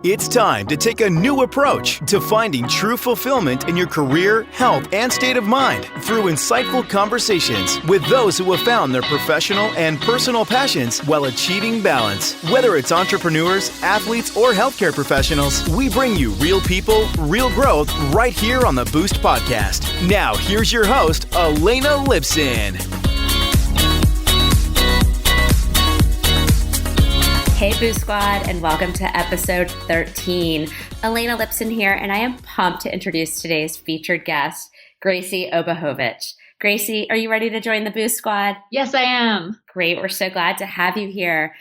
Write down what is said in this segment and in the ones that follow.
It's time to take a new approach to finding true fulfillment in your career, health, and state of mind through insightful conversations with those who have found their professional and personal passions while achieving balance. Whether it's entrepreneurs, athletes, or healthcare professionals, we bring you real people, real growth right here on the Boost Podcast. Now, here's your host, Elena Lipson. Hey Boost Squad, and welcome to episode 13. Elena Lipson here, and I am pumped to introduce today's featured guest, Gracy Obuchowicz. Gracy, are you ready to join the Boost Squad? Yes, I am. Great. We're so glad to have you here.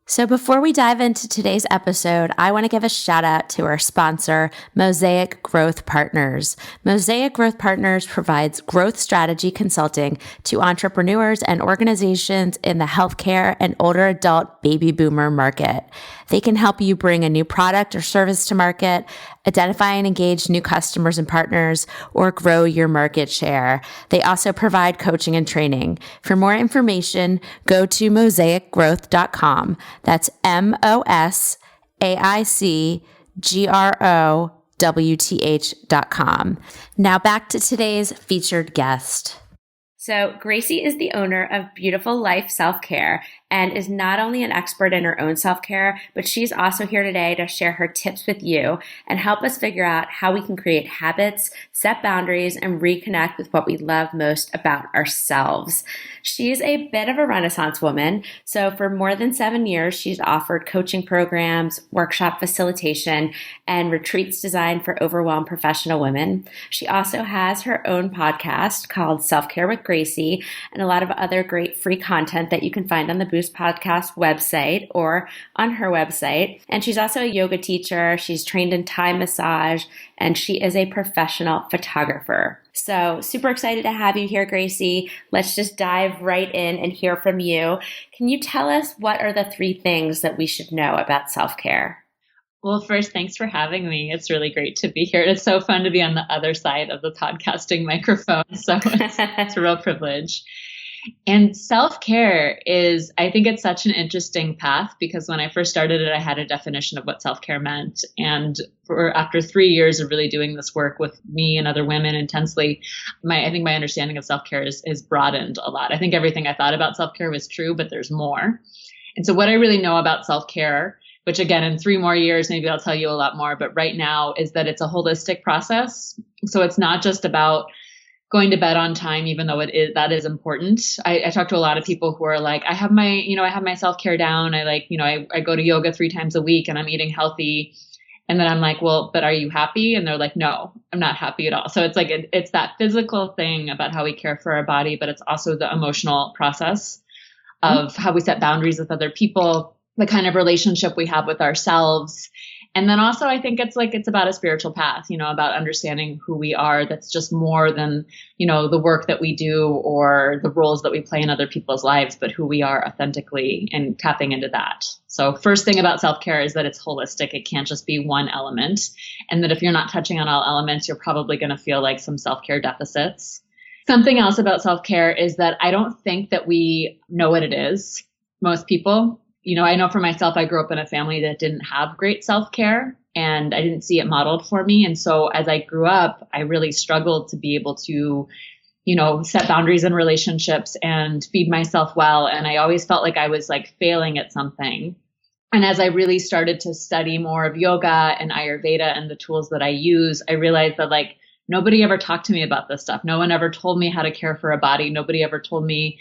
So before we dive into today's episode, I want to give a shout out to our sponsor, Mosaic Growth Partners. Mosaic Growth Partners provides growth strategy consulting to entrepreneurs and organizations in the healthcare and older adult baby boomer market. They can help you bring a new product or service to market, identify and engage new customers and partners, or grow your market share. They also provide coaching and training. For more information, go to mosaicgrowth.com. That's mosaicgrowth.com. Now back to today's featured guest. So Gracy is the owner of Beautiful Life Selfcare and is not only an expert in her own self-care, but she's also here today to share her tips with you and help us figure out how we can create habits, set boundaries, and reconnect with what we love most about ourselves. She's a bit of a Renaissance woman. So for more than 7 years, she's offered coaching programs, workshop facilitation, and retreats designed for overwhelmed professional women. She also has her own podcast called Selfcare with Gracy and a lot of other great free content that you can find on the Boost Podcast website or on her website. And she's also a yoga teacher. She's trained in Thai massage, and she is a professional photographer. So super excited to have you here, Gracy. Let's just dive right in and hear from you. Can you tell us what are the 3 things that we should know about self-care? Well, first, thanks for having me. It's really great to be here. It's so fun to be on the other side of the podcasting microphone. So it's a real privilege. And self-care is, I think it's such an interesting path because when I first started it, I had a definition of what self-care meant. And after 3 years of really doing this work with me and other women intensely, I think my understanding of self-care is broadened a lot. I think everything I thought about self-care was true, but there's more. And so what I really know about self-care, which again, in 3 more years, maybe I'll tell you a lot more, but right now is that it's a holistic process. So it's not just about going to bed on time, even though that is important. I talk to a lot of people who are like, I have my self-care down. I go to yoga 3 times a week and I'm eating healthy. And then I'm like, well, but are you happy? And they're like, no, I'm not happy at all. So it's like, it's that physical thing about how we care for our body, but it's also the emotional process of how we set boundaries with other people, the kind of relationship we have with ourselves. And then also I think it's about a spiritual path, about understanding who we are. That's just more than, the work that we do or the roles that we play in other people's lives, but who we are authentically and tapping into that. So first thing about self-care is that it's holistic. It can't just be one element. And that if you're not touching on all elements, you're probably going to feel like some self-care deficits. Something else about self-care is that I don't think that we know what it is. Most people. I know for myself, I grew up in a family that didn't have great self-care and I didn't see it modeled for me. And so as I grew up, I really struggled to be able to, set boundaries in relationships and feed myself well. And I always felt like I was like failing at something. And as I really started to study more of yoga and Ayurveda and the tools that I use, I realized that like nobody ever talked to me about this stuff. No one ever told me how to care for a body. Nobody ever told me,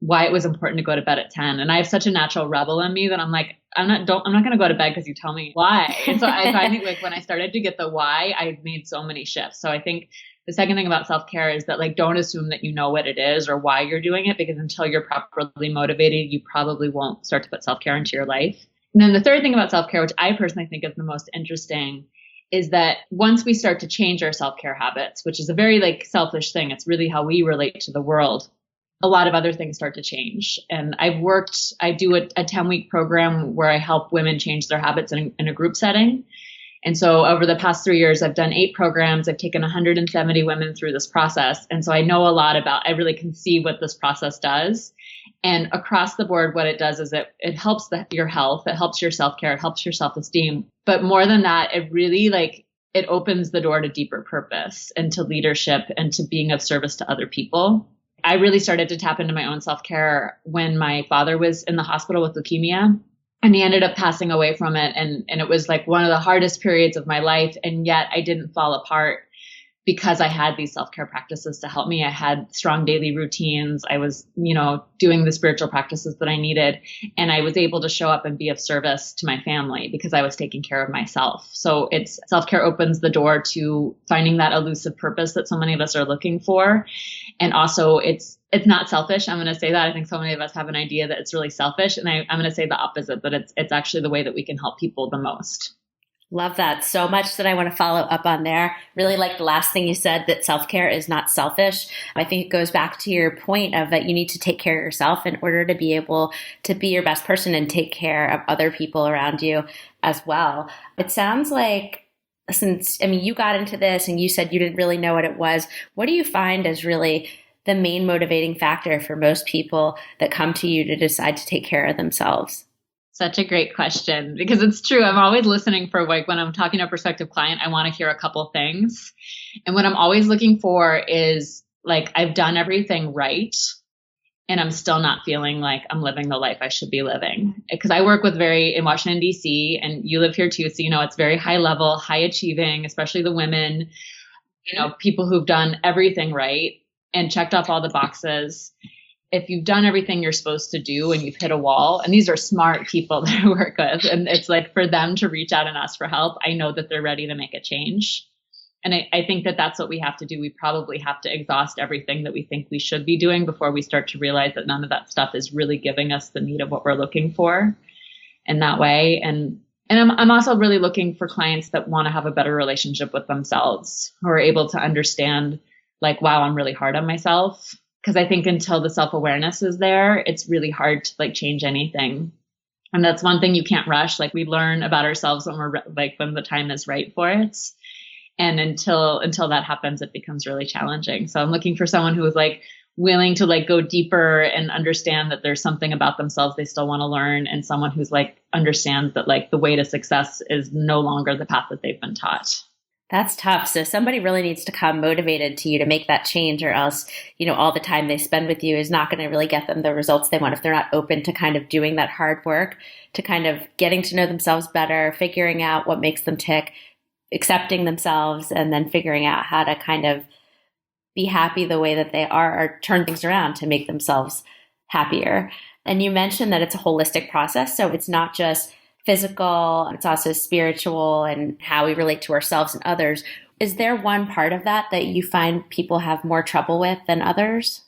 why it was important to go to bed at 10. And I have such a natural rebel in me that I'm like, I'm not going to go to bed because you tell me why. And so I think like when I started to get the why, I made so many shifts. So I think the second thing about self-care is that like, don't assume that you know what it is or why you're doing it, because until you're properly motivated, you probably won't start to put self-care into your life. And then the third thing about self-care, which I personally think is the most interesting, is that once we start to change our self-care habits, which is a very like selfish thing, it's really how we relate to the world, a lot of other things start to change. And I do a 10-week program where I help women change their habits in a group setting. And so over the past 3 years, I've done 8 programs. I've taken 170 women through this process. And so I know a lot I really can see what this process does. And across the board, what it does is it helps your health, it helps your self-care, it helps your self-esteem. But more than that, it really it opens the door to deeper purpose and to leadership and to being of service to other people. I really started to tap into my own self-care when my father was in the hospital with leukemia. And he ended up passing away from it. And it was like one of the hardest periods of my life. And yet I didn't fall apart because I had these self-care practices to help me. I had strong daily routines. I was, doing the spiritual practices that I needed. And I was able to show up and be of service to my family because I was taking care of myself. So self-care opens the door to finding that elusive purpose that so many of us are looking for. And also it's not selfish. I'm going to say that. I think so many of us have an idea that it's really selfish. And I'm going to say the opposite, that it's actually the way that we can help people the most. Love that so much that I want to follow up on there. Really like the last thing you said, that self-care is not selfish. I think it goes back to your point of that you need to take care of yourself in order to be able to be your best person and take care of other people around you as well. It sounds like you got into this and you said you didn't really know what it was. What do you find as really the main motivating factor for most people that come to you to decide to take care of themselves? Such a great question, because it's true. I'm always listening for when I'm talking to a prospective client, I want to hear a couple things. And what I'm always looking for is I've done everything right and I'm still not feeling like I'm living the life I should be living. Because I work in Washington, D.C., and you live here too. So, it's very high level, high achieving, especially the women, people who've done everything right and checked off all the boxes. If you've done everything you're supposed to do and you've hit a wall, and these are smart people that I work with, and it's for them to reach out and ask for help, I know that they're ready to make a change. And I think that that's what we have to do. We probably have to exhaust everything that we think we should be doing before we start to realize that none of that stuff is really giving us the meat of what we're looking for in that way. And I'm also really looking for clients that want to have a better relationship with themselves, who are able to understand wow, I'm really hard on myself. Because I think until the self-awareness is there, it's really hard to change anything. And that's one thing you can't rush. We learn about ourselves when when the time is right for it. And until that happens, it becomes really challenging. So I'm looking for someone who is willing to go deeper and understand that there's something about themselves they still want to learn, and someone who's understands that the way to success is no longer the path that they've been taught. That's tough. So somebody really needs to come motivated to you to make that change, or else, all the time they spend with you is not going to really get them the results they want if they're not open to kind of doing that hard work, to kind of getting to know themselves better, figuring out what makes them tick, accepting themselves, and then figuring out how to kind of be happy the way that they are, or turn things around to make themselves happier. And you mentioned that it's a holistic process. So it's not just physical, it's also spiritual and how we relate to ourselves and others. Is there one part of that you find people have more trouble with than others?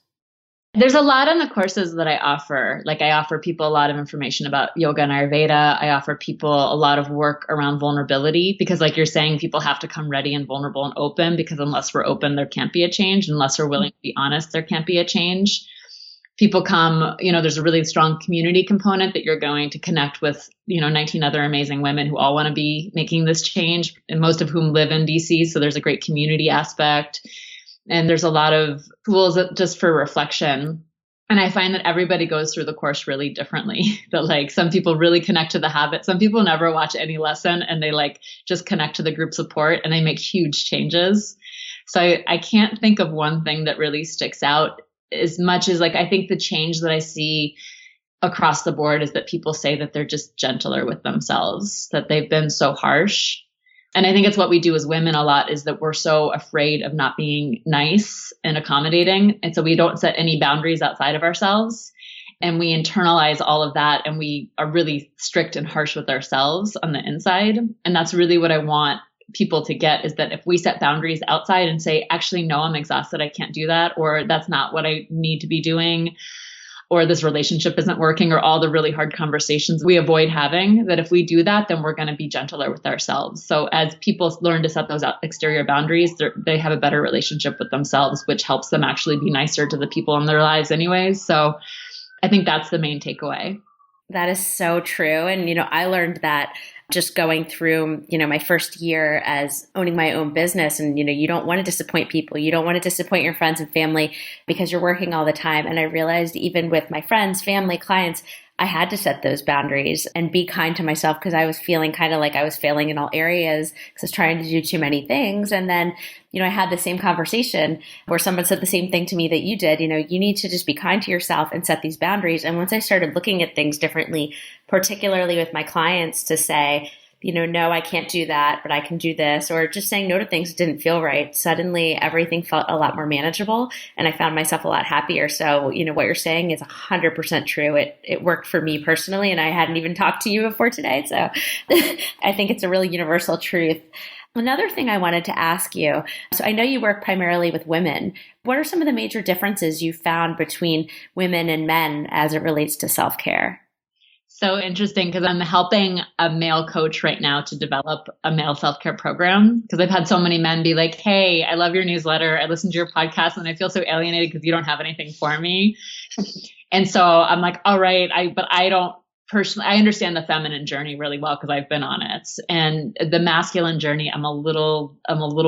There's a lot in the courses that I offer. I offer people a lot of information about yoga and Ayurveda. I offer people a lot of work around vulnerability, because you're saying, people have to come ready and vulnerable and open, because unless we're open, there can't be a change. Unless we're willing to be honest, there can't be a change. People come, there's a really strong community component that you're going to connect with, 19 other amazing women who all want to be making this change, and most of whom live in DC. So there's a great community aspect. And there's a lot of tools just for reflection. And I find that everybody goes through the course really differently. That some people really connect to the habit. Some people never watch any lesson and they just connect to the group support and they make huge changes. So I can't think of one thing that really sticks out, as much as I think the change that I see across the board is that people say that they're just gentler with themselves, that they've been so harsh. And I think it's what we do as women a lot, is that we're so afraid of not being nice and accommodating. And so we don't set any boundaries outside of ourselves, and we internalize all of that, and we are really strict and harsh with ourselves on the inside. And that's really what I want people to get, is that if we set boundaries outside and say, actually, no, I'm exhausted, I can't do that, or that's not what I need to be doing, or this relationship isn't working, or all the really hard conversations we avoid having, that if we do that, then we're going to be gentler with ourselves. So as people learn to set those exterior boundaries, they have a better relationship with themselves, which helps them actually be nicer to the people in their lives anyways. So I think that's the main takeaway. That is so true. And, I learned that just going through, my first year as owning my own business. And, you don't want to disappoint people. You don't want to disappoint your friends and family because you're working all the time. And I realized even with my friends, family, clients, I had to set those boundaries and be kind to myself because I was feeling kind of like I was failing in all areas because I was trying to do too many things. And then, I had the same conversation where someone said the same thing to me that you did. You need to just be kind to yourself and set these boundaries. And once I started looking at things differently, particularly with my clients, to say, no, I can't do that, but I can do this, or just saying no to things that didn't feel right. Suddenly everything felt a lot more manageable and I found myself a lot happier. So, what you're saying is 100% true. It worked for me personally, and I hadn't even talked to you before today. So I think it's a really universal truth. Another thing I wanted to ask you, so I know you work primarily with women. What are some of the major differences you found between women and men as it relates to self-care? So interesting, because I'm helping a male coach right now to develop a male self-care program, because I've had so mmany men be like, hey, I love your newsletter. I listen to your podcast and I feel so alienated because you don't have anything for me. And so I'm like, all right, but I don't personally, I understand the feminine journey really well because I've been on it, and the masculine journey I'm a little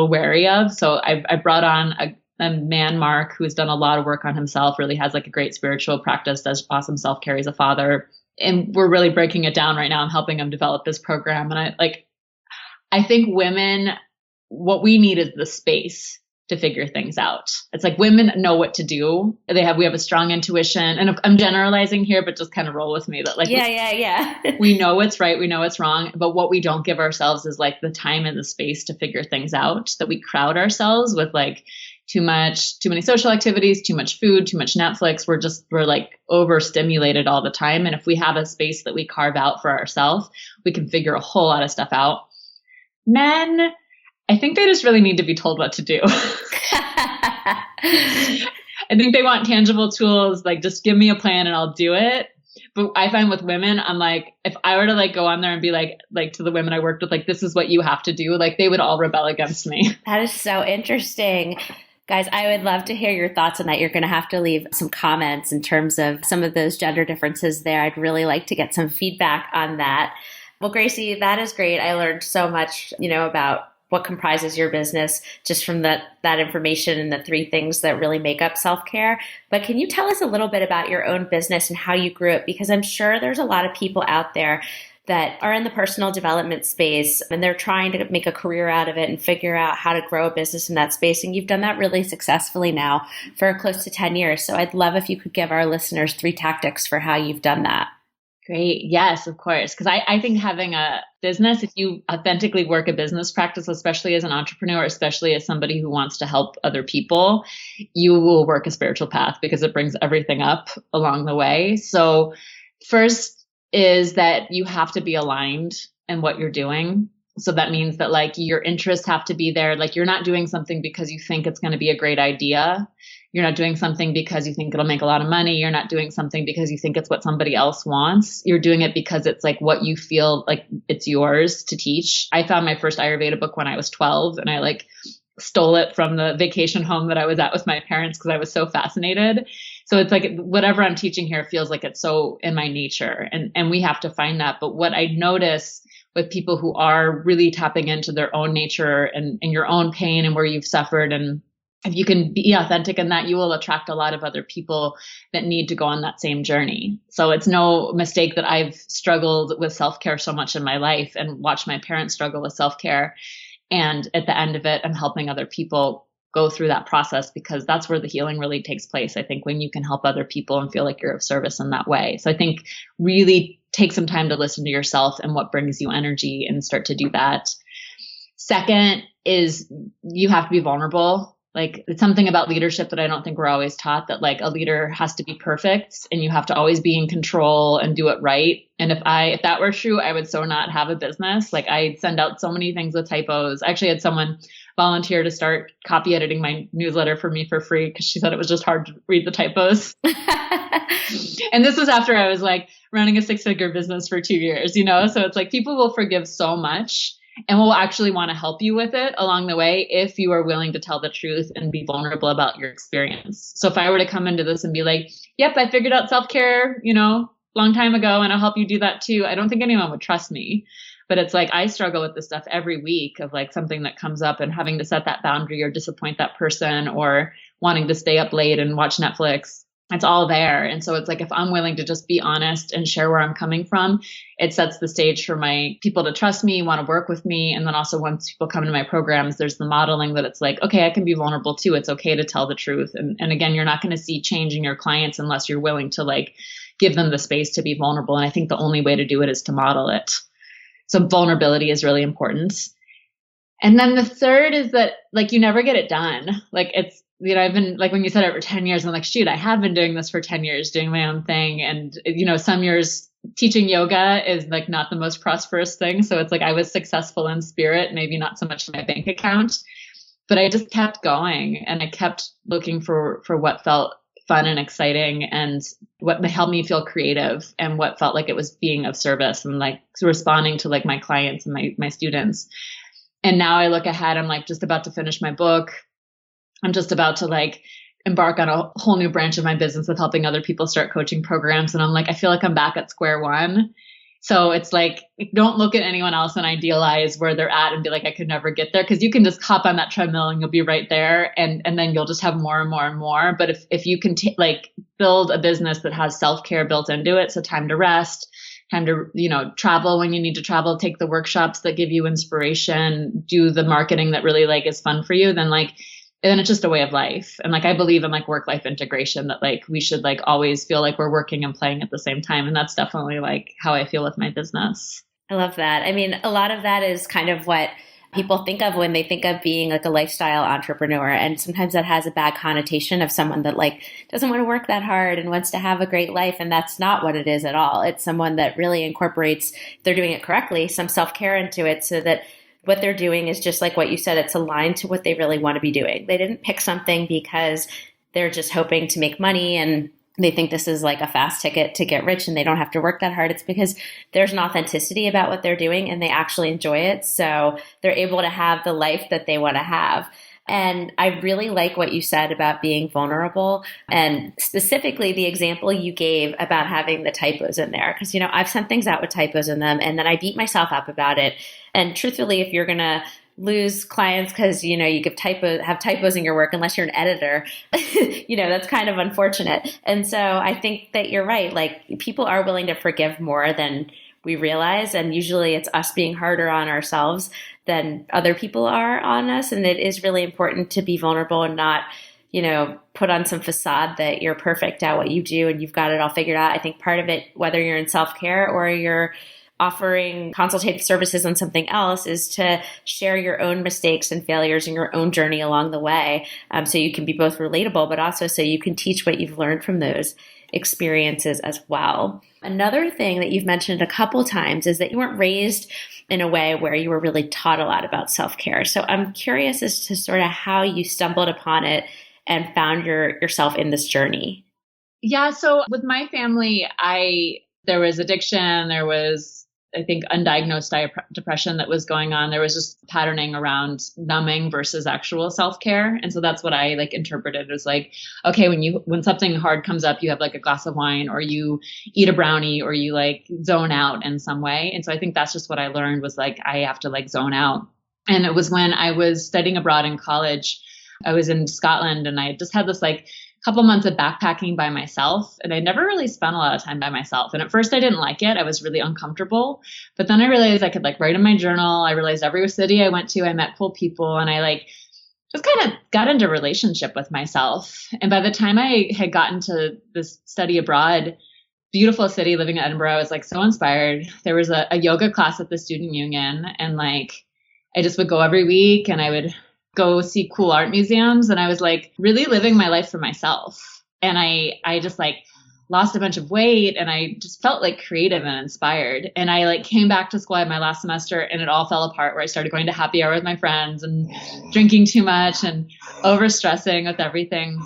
wary of. So I brought on a man, Mark, who's done a lot of work on himself, really has like a great spiritual practice, does awesome self-care. He's a father. And we're really breaking it down right now. I'm helping him develop this program. And I think women, what we need is the space to figure things out. It's like women know what to do. We have a strong intuition. And I'm generalizing here, but just kind of roll with me that Yeah. We know what's right. We know what's wrong. But what we don't give ourselves is like the time and the space to figure things out, that we crowd ourselves with like too many social activities, too much food, too much Netflix. We're like overstimulated all the time. And if we have a space that we carve out for ourselves, we can figure a whole lot of stuff out. Men, I think they just really need to be told what to do. I think they want tangible tools, like just give me a plan and I'll do it. But I find with women, I'm like, if I were to like go on there and be like to the women I worked with, like, this is what you have to do, like they would all rebel against me. That is so interesting. Guys, I would love to hear your thoughts on that. You're going to have to leave some comments in terms of some of those gender differences there. I'd really like to get some feedback on that. Well, Gracie, that is great. I learned so much, about what comprises your business just from that information and the 3 things that really make up self-care. But can you tell us a little bit about your own business and how you grew it? Because I'm sure there's a lot of people out there that are in the personal development space and they're trying to make a career out of it and figure out how to grow a business in that space. And you've done that really successfully now for close to 10 years. So I'd love if you could give our listeners 3 tactics for how you've done that. Great. Yes, of course. Because I think having a business, if you authentically work a business practice, especially as an entrepreneur, especially as somebody who wants to help other people, you will work a spiritual path because it brings everything up along the way. So first is that you have to be aligned in what you're doing. So that means that like your interests have to be there. Like you're not doing something because you think it's going to be a great idea. You're not doing something because you think it'll make a lot of money. You're not doing something because you think it's what somebody else wants. You're doing it because it's like what you feel like it's yours to teach. I found my first Ayurveda book when I was 12 and I like stole it from the vacation home that I was at with my parents because I was so fascinated. So it's like whatever I'm teaching here feels like it's so in my nature, and we have to find that. But what I notice with people who are really tapping into their own nature and your own pain and where you've suffered, and if you can be authentic in that, you will attract a lot of other people that need to go on that same journey. So it's no mistake that I've struggled with self-care so much in my life and watched my parents struggle with self-care. And at the end of it, I'm helping other people go through that process because that's where the healing really takes place. I think when you can help other people and feel like you're of service in that way. So I think really take some time to listen to yourself and what brings you energy and start to do that. Second is you have to be vulnerable. Like it's something about leadership that I don't think we're always taught, that like a leader has to be perfect and you have to always be in control and do it right. And if that were true, I would so not have a business. Like I'd send out so many things with typos. I actually had someone volunteer to start copy editing my newsletter for me for free because she thought it was just hard to read the typos. And this was after I was like running a 6-figure business for 2 years, So it's like people will forgive so much and will actually want to help you with it along the way if you are willing to tell the truth and be vulnerable about your experience. So if I were to come into this and be like, yep, I figured out self-care, long time ago, and I'll help you do that too, I don't think anyone would trust me. But it's like, I struggle with this stuff every week of like something that comes up and having to set that boundary or disappoint that person or wanting to stay up late and watch Netflix. It's all there. And so it's like, if I'm willing to just be honest and share where I'm coming from, it sets the stage for my people to trust me, want to work with me. And then also once people come into my programs, there's the modeling that it's like, okay, I can be vulnerable too. It's okay to tell the truth. And again, you're not going to see change in your clients unless you're willing to like give them the space to be vulnerable. And I think the only way to do it is to model it. So vulnerability is really important. And then the third is that like, you never get it done. Like it's, you know, I've been like, when you said it for 10 years, I'm like, shoot, I have been doing this for 10 years, doing my own thing. And, you know, some years teaching yoga is like not the most prosperous thing. So it's like, I was successful in spirit, maybe not so much in my bank account, but I just kept going and I kept looking for what felt fun and exciting and what helped me feel creative and what felt like it was being of service and like responding to like my clients and my students. And now I look ahead, I'm like just about to finish my book. I'm just about to like embark on a whole new branch of my business of helping other people start coaching programs. And I'm like, I feel like I'm back at square one. So it's like, don't look at anyone else and idealize where they're at and be like, I could never get there. Cause you can just hop on that treadmill and you'll be right there. And then you'll just have more and more and more. But if you can like build a business that has self-care built into it, so time to rest, time to, you know, travel when you need to travel, take the workshops that give you inspiration, do the marketing that really like is fun for you, then it's just a way of life. And like, I believe in like work-life integration, that like we should like always feel like we're working and playing at the same time. And that's definitely like how I feel with my business. I love that. I mean, a lot of that is kind of what people think of when they think of being like a lifestyle entrepreneur. And sometimes that has a bad connotation of someone that like doesn't want to work that hard and wants to have a great life. And that's not what it is at all. It's someone that really incorporates, if they're doing it correctly, some self-care into it so that what they're doing is just like what you said, it's aligned to what they really want to be doing. They didn't pick something because they're just hoping to make money and they think this is like a fast ticket to get rich and they don't have to work that hard. It's because there's an authenticity about what they're doing and they actually enjoy it. So they're able to have the life that they want to have. And I really like what you said about being vulnerable and specifically the example you gave about having the typos in there. Because, you know, I've sent things out with typos in them and then I beat myself up about it. And truthfully, if you're going to lose clients because, you know, you have typos in your work, unless you're an editor, you know, that's kind of unfortunate. And so I think that you're right. Like people are willing to forgive more than we realize. And usually it's us being harder on ourselves than other people are on us. And it is really important to be vulnerable and not, you know, put on some facade that you're perfect at what you do and you've got it all figured out. I think part of it, whether you're in self-care or you're offering consultative services on something else, is to share your own mistakes and failures and your own journey along the way. So you can be both relatable, but also so you can teach what you've learned from those experiences as well. Another thing that you've mentioned a couple times is that you weren't raised in a way where you were really taught a lot about self-care. So I'm curious as to sort of how you stumbled upon it and found yourself in this journey. Yeah. So with my family, there was addiction, there was, I think, undiagnosed depression that was going on. There was just patterning around numbing versus actual self-care. And so that's what I like interpreted as like, okay, when something hard comes up, you have like a glass of wine or you eat a brownie or you like zone out in some way. And so I think that's just what I learned was like, I have to like zone out. And it was when I was studying abroad in college, I was in Scotland and I just had this like couple months of backpacking by myself. And I never really spent a lot of time by myself. And at first I didn't like it. I was really uncomfortable. But then I realized I could like write in my journal. I realized every city I went to, I met cool people. And I like just kind of got into relationship with myself. And by the time I had gotten to this study abroad, beautiful city living in Edinburgh, I was like so inspired. There was a yoga class at the student union. And like, I just would go every week and I would go see cool art museums. And I was like really living my life for myself. And I just like lost a bunch of weight and I just felt like creative and inspired. And I like came back to school at my last semester and it all fell apart where I started going to happy hour with my friends and drinking too much and overstressing with everything.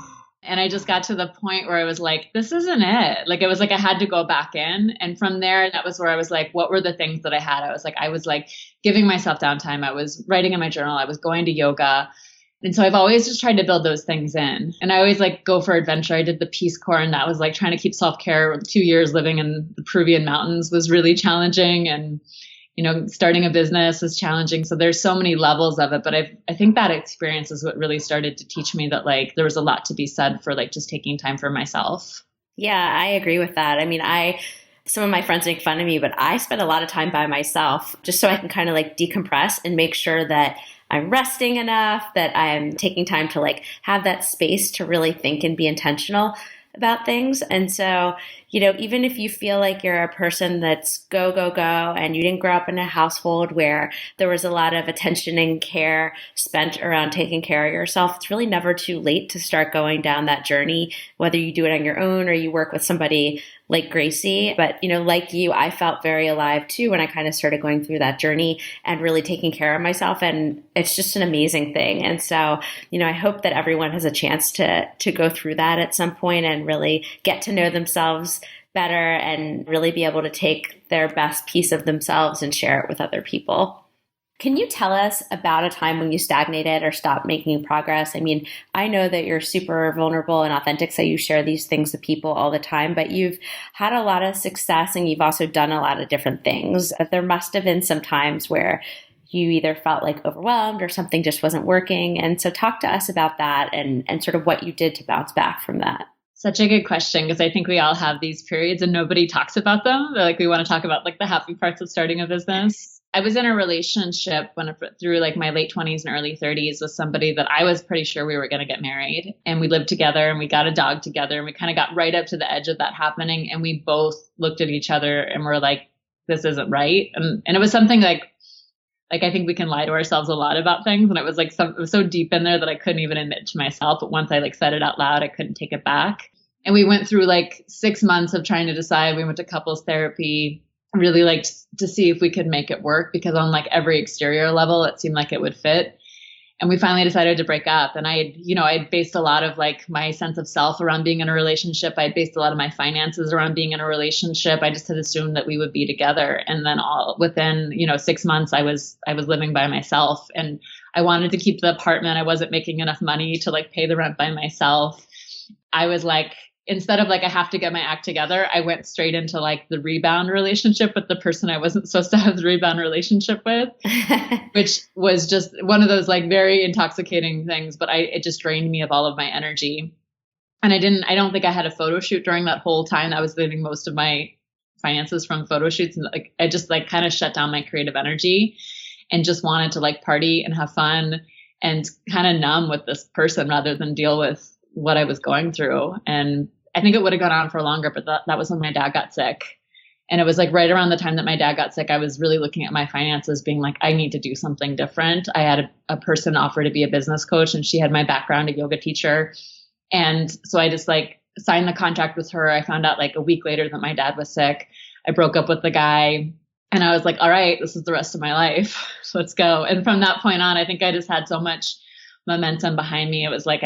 And I just got to the point where I was like, this isn't it. Like, it was like, I had to go back in. And from there, that was where I was like, what were the things that I had? I was like giving myself downtime. I was writing in my journal. I was going to yoga. And so I've always just tried to build those things in. And I always like go for adventure. I did the Peace Corps and that was like trying to keep self-care. 2 years living in the Peruvian mountains was really challenging. And starting a business is challenging. So there's so many levels of it. But I think that experience is what really started to teach me that like there was a lot to be said for like just taking time for myself. Yeah, I agree with that. I mean, some of my friends make fun of me, but I spend a lot of time by myself just so I can kind of like decompress and make sure that I'm resting enough, that I'm taking time to like have that space to really think and be intentional about things. And so, even if you feel like you're a person that's go, go, go, and you didn't grow up in a household where there was a lot of attention and care spent around taking care of yourself, it's really never too late to start going down that journey, whether you do it on your own or you work with somebody like Gracie. But, like you, I felt very alive too when I kind of started going through that journey and really taking care of myself. And it's just an amazing thing. And so, I hope that everyone has a chance to go through that at some point and really get to know themselves better and really be able to take their best piece of themselves and share it with other people. Can you tell us about a time when you stagnated or stopped making progress? I mean, I know that you're super vulnerable and authentic, so you share these things with people all the time, but you've had a lot of success and you've also done a lot of different things. There must have been some times where you either felt like overwhelmed or something just wasn't working. And so talk to us about that and sort of what you did to bounce back from that. Such a good question, because I think we all have these periods and nobody talks about them. Like we want to talk about like the happy parts of starting a business. I was in a relationship through like my late 20s and early 30s with somebody that I was pretty sure we were going to get married, and we lived together and we got a dog together, and we kind of got right up to the edge of that happening. And we both looked at each other and were like, this isn't right. And it was something like I think we can lie to ourselves a lot about things. And it was like it was so deep in there that I couldn't even admit to myself. But once I like said it out loud, I couldn't take it back. And we went through like 6 months of trying to decide. We went to couples therapy, really like to see if we could make it work, because on like every exterior level, it seemed like it would fit. And we finally decided to break up. And I had based a lot of like my sense of self around being in a relationship. I based a lot of my finances around being in a relationship. I just had assumed that we would be together. And then within 6 months, I was living by myself, and I wanted to keep the apartment. I wasn't making enough money to like pay the rent by myself. I was like, instead of like, I have to get my act together, I went straight into like the rebound relationship with the person I wasn't supposed to have the rebound relationship with, which was just one of those like very intoxicating things. But it just drained me of all of my energy. And I don't think I had a photo shoot during that whole time. I was living most of my finances from photo shoots. And like, I just like kind of shut down my creative energy and just wanted to like party and have fun and kind of numb with this person rather than deal with what I was going through. And I think it would have gone on for longer, but that was when my dad got sick. And it was like right around the time that my dad got sick, I was really looking at my finances being like, I need to do something different. I had a person offer to be a business coach, and she had my background, a yoga teacher. And so I just like signed the contract with her. I found out like a week later that my dad was sick. I broke up with the guy, and I was like, all right, this is the rest of my life. So let's go. And from that point on, I think I just had so much momentum behind me. It was like,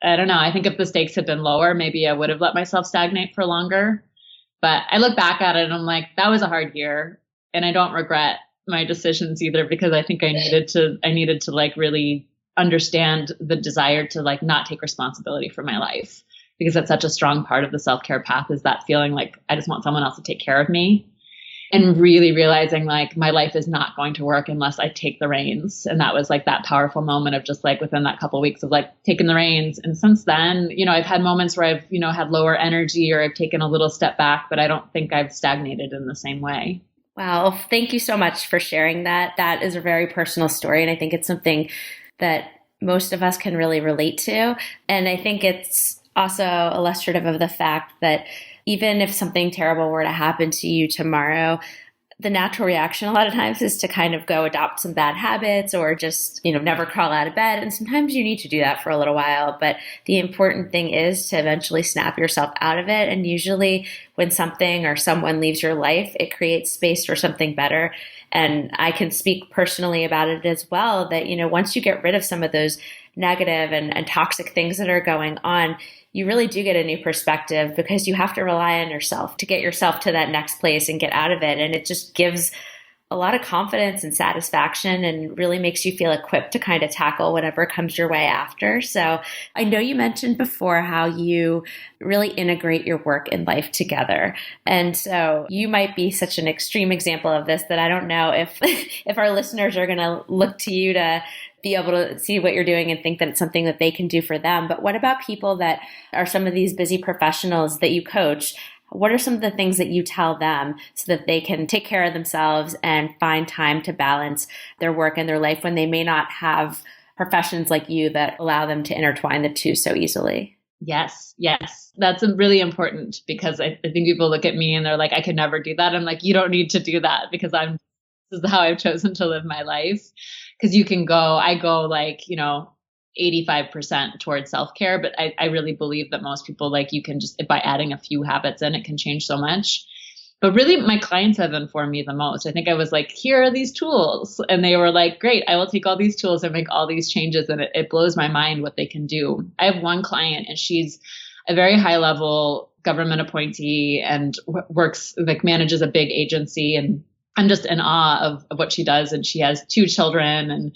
I don't know. I think if the stakes had been lower, maybe I would have let myself stagnate for longer. But I look back at it and I'm like, that was a hard year. And I don't regret my decisions either, because I think I needed to like really understand the desire to like not take responsibility for my life, because that's such a strong part of the self-care path, is that feeling like I just want someone else to take care of me. And really realizing like my life is not going to work unless I take the reins. And that was like that powerful moment of just like within that couple of weeks of like taking the reins. And since then, I've had moments where I've, had lower energy or I've taken a little step back, but I don't think I've stagnated in the same way. Wow. Thank you so much for sharing that. That is a very personal story. And I think it's something that most of us can really relate to. And I think it's also illustrative of the fact that even if something terrible were to happen to you tomorrow, the natural reaction a lot of times is to kind of go adopt some bad habits or just, never crawl out of bed. And sometimes you need to do that for a little while. But the important thing is to eventually snap yourself out of it. And usually when something or someone leaves your life, it creates space for something better. And I can speak personally about it as well, that, once you get rid of some of those negative and toxic things that are going on, you really do get a new perspective, because you have to rely on yourself to get yourself to that next place and get out of it. And it just gives a lot of confidence and satisfaction and really makes you feel equipped to kind of tackle whatever comes your way after. So I know you mentioned before how you really integrate your work and life together. And so you might be such an extreme example of this that I don't know if if our listeners are going to look to you to be able to see what you're doing and think that it's something that they can do for them. But what about people that are some of these busy professionals that you coach? What are some of the things that you tell them so that they can take care of themselves and find time to balance their work and their life when they may not have professions like you that allow them to intertwine the two so easily? Yes. That's really important because I think people look at me and they're like, I could never do that. I'm like, you don't need to do that because this is how I've chosen to live my life. Because I go like, 85% towards self-care, but I really believe that most people, like, you can just, by adding a few habits in, it can change so much. But really, my clients have informed me the most. I think I was like, here are these tools. And they were like, great, I will take all these tools and make all these changes. And it blows my mind what they can do. I have one client and she's a very high level government appointee and manages a big agency. And I'm just in awe of what she does. And she has 2 children and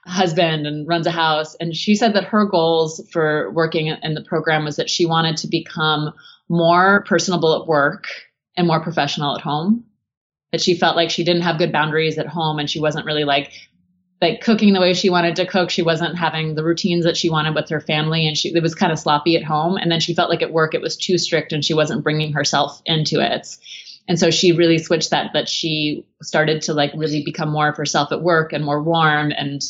a husband and runs a house. And she said that her goals for working in the program was that she wanted to become more personable at work and more professional at home. That she felt like she didn't have good boundaries at home and she wasn't really like cooking the way she wanted to cook. She wasn't having the routines that she wanted with her family and it was kind of sloppy at home. And then she felt like at work it was too strict and she wasn't bringing herself into it. And so she really switched that she started to really become more of herself at work and more warm and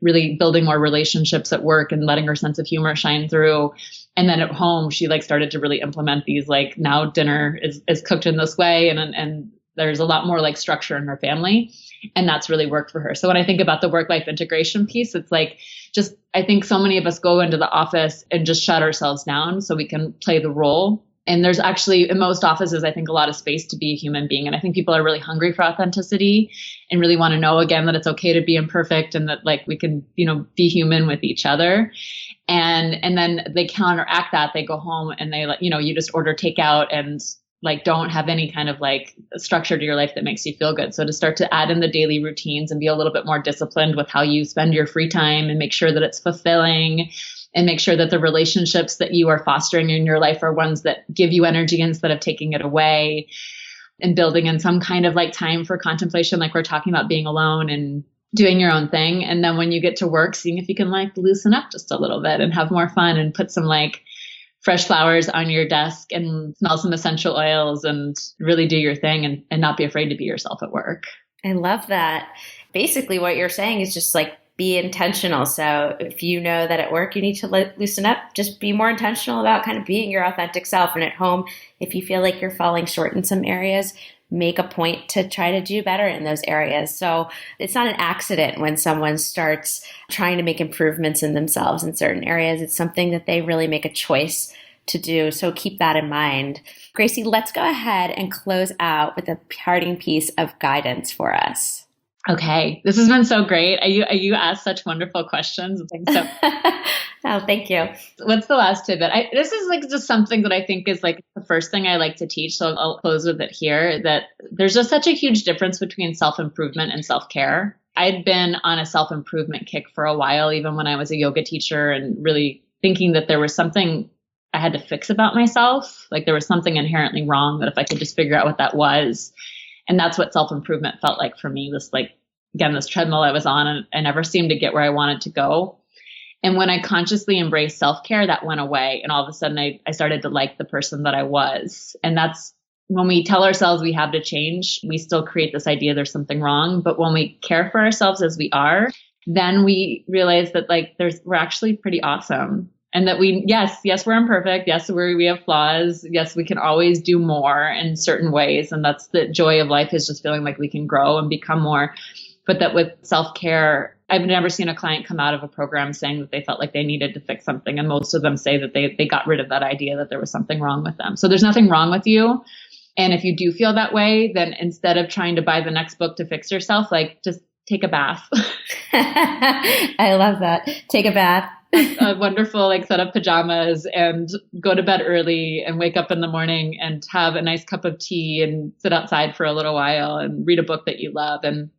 really building more relationships at work and letting her sense of humor shine through. And then at home, she started to really implement these, now dinner is cooked in this way. And there's a lot more structure in her family. And that's really worked for her. So when I think about the work-life integration piece, it's I think so many of us go into the office and just shut ourselves down so we can play the role. And there's actually, in most offices, I think a lot of space to be a human being. And I think people are really hungry for authenticity and really want to know, again, that it's okay to be imperfect and that we can, be human with each other. And then they counteract that. They go home and they, you just order takeout and don't have any kind of structure to your life that makes you feel good. So to start to add in the daily routines and be a little bit more disciplined with how you spend your free time and make sure that it's fulfilling and make sure that the relationships that you are fostering in your life are ones that give you energy instead of taking it away, and building in some kind of time for contemplation, like we're talking about being alone and doing your own thing. And then when you get to work, seeing if you can loosen up just a little bit and have more fun and put some fresh flowers on your desk and smell some essential oils and really do your thing and not be afraid to be yourself at work. I love that. Basically what you're saying is just be intentional. So if you know that at work you need to loosen up, just be more intentional about kind of being your authentic self. And at home, if you feel like you're falling short in some areas, make a point to try to do better in those areas. So it's not an accident when someone starts trying to make improvements in themselves in certain areas. It's something that they really make a choice to do. So keep that in mind. Gracy, let's go ahead and close out with a parting piece of guidance for us. Okay. This has been so great. You asked such wonderful questions. So, oh, thank you. What's the last tidbit? This is just something that I think is the first thing I like to teach. So I'll close with it here, that there's just such a huge difference between self-improvement and self-care. I'd been on a self-improvement kick for a while, even when I was a yoga teacher, and really thinking that there was something I had to fix about myself. There was something inherently wrong, that if I could just figure out what that was. And that's what self-improvement felt like for me. This treadmill I was on, and I never seemed to get where I wanted to go. And when I consciously embraced self-care, that went away. And all of a sudden I started to like the person that I was. And that's when we tell ourselves we have to change, we still create this idea there's something wrong. But when we care for ourselves as we are, then we realize that we're actually pretty awesome. And that yes, we're imperfect. Yes, we have flaws. Yes, we can always do more in certain ways. And that's the joy of life, is just feeling like we can grow and become more. But that with self-care, I've never seen a client come out of a program saying that they felt like they needed to fix something. And most of them say that they got rid of that idea that there was something wrong with them. So there's nothing wrong with you. And if you do feel that way, then instead of trying to buy the next book to fix yourself, just take a bath. I love that. Take a bath. a wonderful set of pajamas and go to bed early and wake up in the morning and have a nice cup of tea and sit outside for a little while and read a book that you love and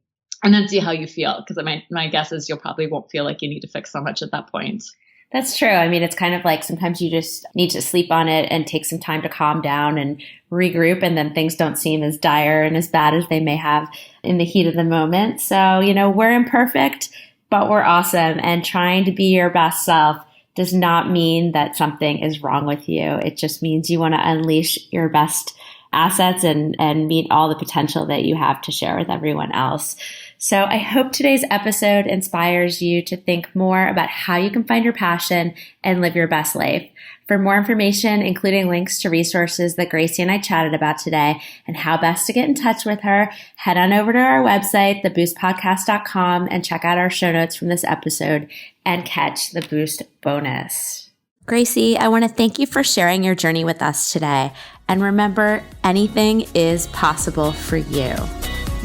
then see how you feel. Because my guess is you'll probably won't feel like you need to fix so much at that point. That's true. I mean, it's kind of like sometimes you just need to sleep on it and take some time to calm down and regroup, and then things don't seem as dire and as bad as they may have in the heat of the moment. So, we're imperfect, but we're awesome. And trying to be your best self does not mean that something is wrong with you. It just means you want to unleash your best assets and meet all the potential that you have to share with everyone else. So I hope today's episode inspires you to think more about how you can find your passion and live your best life. For more information, including links to resources that Gracie and I chatted about today and how best to get in touch with her, head on over to our website, theboostpodcast.com, and check out our show notes from this episode and catch the Boost bonus. Gracie, I want to thank you for sharing your journey with us today. And remember, anything is possible for you.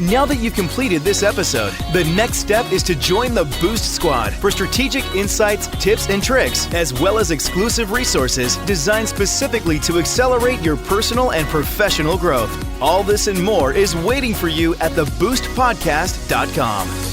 Now that you've completed this episode, the next step is to join the Boost Squad for strategic insights, tips, and tricks, as well as exclusive resources designed specifically to accelerate your personal and professional growth. All this and more is waiting for you at theboostpodcast.com.